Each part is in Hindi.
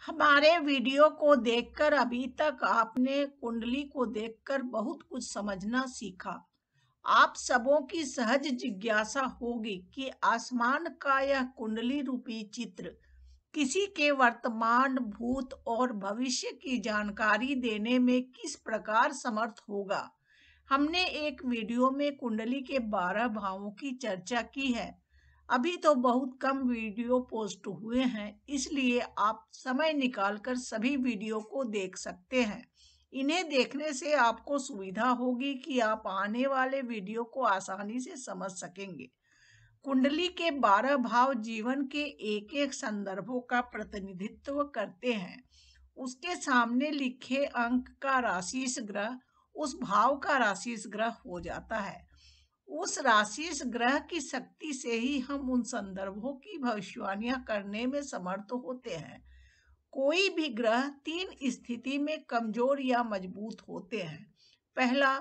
हमारे वीडियो को देखकर अभी तक आपने कुंडली को देखकर बहुत कुछ समझना सीखा। आप सबों की सहज जिज्ञासा होगी कि आसमान का यह कुंडली रूपी चित्र किसी के वर्तमान, भूत और भविष्य की जानकारी देने में किस प्रकार समर्थ होगा। हमने एक वीडियो में कुंडली के 12 भावों की चर्चा की है। अभी तो बहुत कम वीडियो पोस्ट हुए हैं, इसलिए आप समय निकालकर सभी वीडियो को देख सकते हैं। इन्हें देखने से आपको सुविधा होगी कि आप आने वाले वीडियो को आसानी से समझ सकेंगे। कुंडली के 12 भाव जीवन के एक एक संदर्भों का प्रतिनिधित्व करते हैं। उसके सामने लिखे अंक का राशिश ग्रह उस भाव का राशिश ग्रह हो जाता है। उस राशिश ग्रह की शक्ति से ही हम उन संदर्भों की भविष्यवाणियां करने में समर्थ होते हैं। कोई भी ग्रह 3 स्थिति में कमजोर या मजबूत होते हैं। पहला,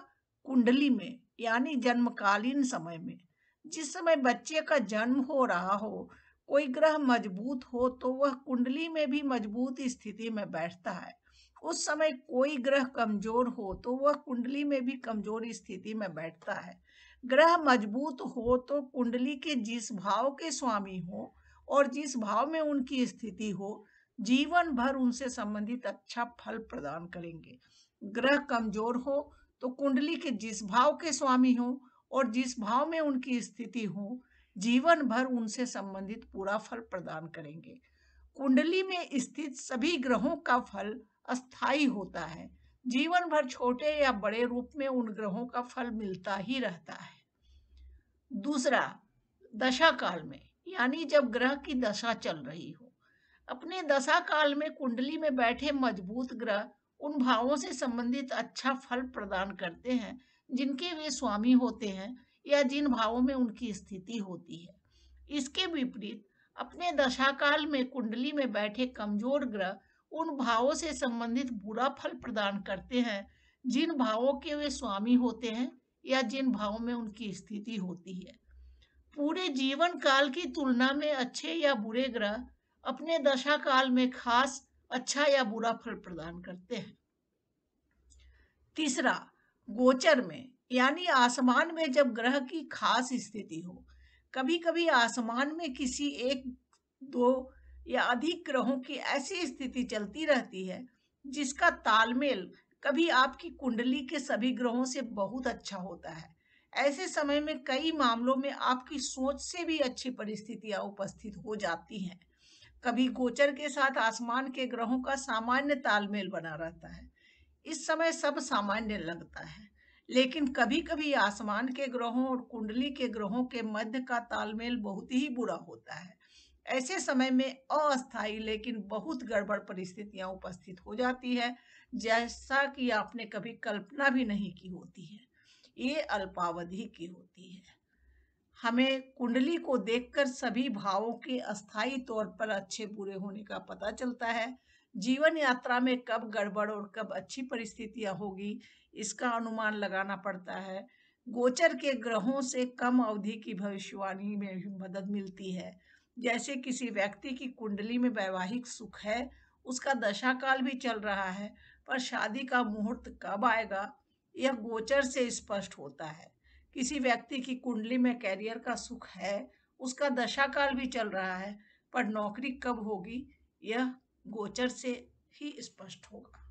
कुंडली में यानी जन्मकालीन समय में। जिस समय बच्चे का जन्म हो रहा हो, कोई ग्रह मजबूत हो तो वह कुंडली में भी मजबूत स्थिति में बैठता है। उस समय कोई ग्रह कमजोर हो तो वह कुंडली में भी कमजोर स्थिति में बैठता है। ग्रह मजबूत हो तो कुंडली के जिस भाव के स्वामी हो और जिस भाव में उनकी स्थिति हो, जीवन भर उनसे संबंधित अच्छा फल प्रदान करेंगे। ग्रह कमजोर हो तो कुंडली के जिस भाव के स्वामी हो और जिस भाव में उनकी स्थिति हो, जीवन भर उनसे संबंधित पूरा फल प्रदान करेंगे। कुंडली में स्थित सभी ग्रहों का फल अस्थायी होता है। जीवन भर छोटे या बड़े रूप में उन ग्रहों का फल मिलता ही रहता है। दूसरा, दशा काल में यानी जब ग्रह की दशा चल रही हो। अपने दशा काल में कुंडली में बैठे मजबूत ग्रह उन भावों से संबंधित अच्छा फल प्रदान करते हैं जिनके वे स्वामी होते हैं या जिन भावों में उनकी स्थिति होती है। इसके विपरीत अपने दशा काल में कुंडली में बैठे कमजोर ग्रह उन भावों से संबंधित बुरा फल प्रदान करते हैं जिन भावों के वे स्वामी होते हैं या जिन भावों में उनकी स्थिति होती है। पूरे जीवन काल की तुलना में अच्छे या बुरे ग्रह अपने दशा काल में खास अच्छा या बुरा फल प्रदान करते हैं। तीसरा, गोचर में यानी आसमान में जब ग्रह की खास स्थिति हो। कभी कभी आसमान में किसी एक, दो या अधिक ग्रहों की ऐसी स्थिति चलती रहती है जिसका तालमेल कभी आपकी कुंडली के सभी ग्रहों से बहुत अच्छा होता है। ऐसे समय में कई मामलों में आपकी सोच से भी अच्छी परिस्थितियां उपस्थित हो जाती हैं। कभी गोचर के साथ आसमान के ग्रहों का सामान्य तालमेल बना रहता है। इस समय सब सामान्य लगता है, लेकिन कभी कभी आसमान के ग्रहों और कुंडली के ग्रहों के मध्य का तालमेल बहुत ही बुरा होता है। ऐसे समय में अस्थायी लेकिन बहुत गड़बड़ परिस्थितियां उपस्थित हो जाती है, जैसा कि आपने कभी कल्पना भी नहीं की होती है। ये अल्पावधि की होती है। हमें कुंडली को देखकर सभी भावों के अस्थायी तौर पर अच्छे बुरे होने का पता चलता है। जीवन यात्रा में कब गड़बड़ और कब अच्छी परिस्थितियां होगी, इसका अनुमान लगाना पड़ता है। गोचर के ग्रहों से कम अवधि की भविष्यवाणी में भी मदद मिलती है। जैसे किसी व्यक्ति की कुंडली में वैवाहिक सुख है, उसका दशा काल भी चल रहा है, पर शादी का मुहूर्त कब आएगा यह गोचर से स्पष्ट होता है। किसी व्यक्ति की कुंडली में कैरियर का सुख है, उसका दशा काल भी चल रहा है, पर नौकरी कब होगी यह गोचर से ही स्पष्ट होगा।